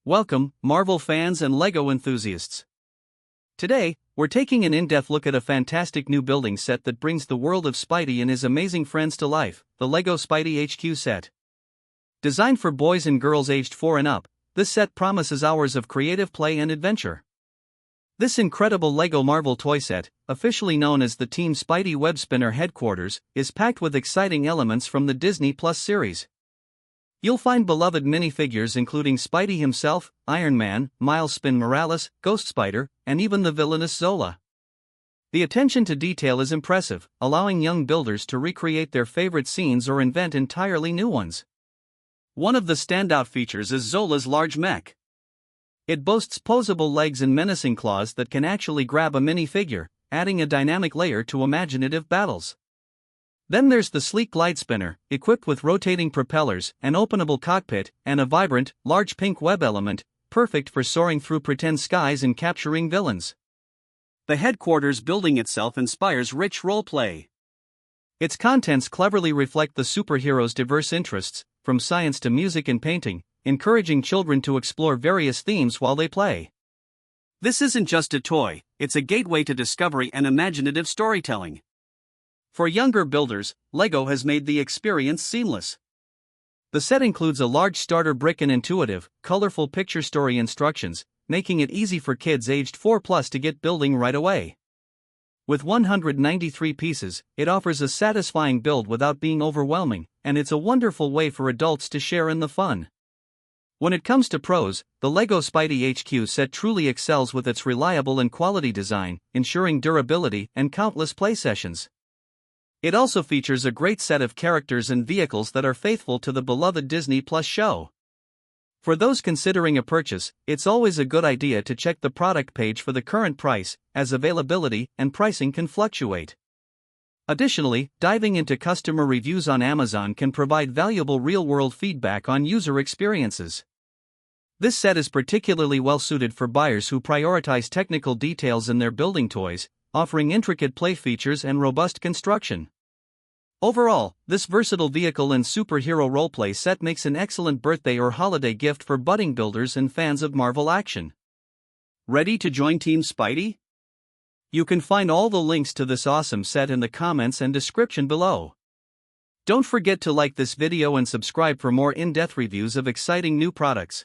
Welcome, Marvel fans and LEGO enthusiasts. Today, we're taking an in-depth look at a fantastic new building set that brings the world of Spidey and his amazing friends to life, the LEGO Spidey HQ set. Designed for boys and girls aged 4 and up, this set promises hours of creative play and adventure. This incredible LEGO Marvel toy set, officially known as the Team Spidey Web Spinner headquarters, is packed with exciting elements from the Disney Plus series. You'll find beloved minifigures including Spidey himself, Iron Man, Miles Morales, Ghost Spider, and even the villainous Zola. The attention to detail is impressive, allowing young builders to recreate their favorite scenes or invent entirely new ones. One of the standout features is Zola's large mech. It boasts posable legs and menacing claws that can actually grab a minifigure, adding a dynamic layer to imaginative battles. Then there's the sleek glide spinner, equipped with rotating propellers, an openable cockpit, and a vibrant, large pink web element, perfect for soaring through pretend skies and capturing villains. The headquarters building itself inspires rich roleplay. Its contents cleverly reflect the superheroes' diverse interests, from science to music and painting, encouraging children to explore various themes while they play. This isn't just a toy, it's a gateway to discovery and imaginative storytelling. For younger builders, LEGO has made the experience seamless. The set includes a large starter brick and intuitive, colorful picture story instructions, making it easy for kids aged 4+ to get building right away. With 193 pieces, it offers a satisfying build without being overwhelming, and it's a wonderful way for adults to share in the fun. When it comes to pros, the LEGO Spidey HQ set truly excels with its reliable and quality design, ensuring durability and countless play sessions. It also features a great set of characters and vehicles that are faithful to the beloved Disney Plus show. For those considering a purchase, it's always a good idea to check the product page for the current price, as availability and pricing can fluctuate. Additionally, diving into customer reviews on Amazon can provide valuable real-world feedback on user experiences. This set is particularly well-suited for buyers who prioritize technical details in their building toys, offering intricate play features and robust construction. Overall, this versatile vehicle and superhero roleplay set makes an excellent birthday or holiday gift for budding builders and fans of Marvel action. Ready to join Team Spidey? You can find all the links to this awesome set in the comments and description below. Don't forget to like this video and subscribe for more in-depth reviews of exciting new products.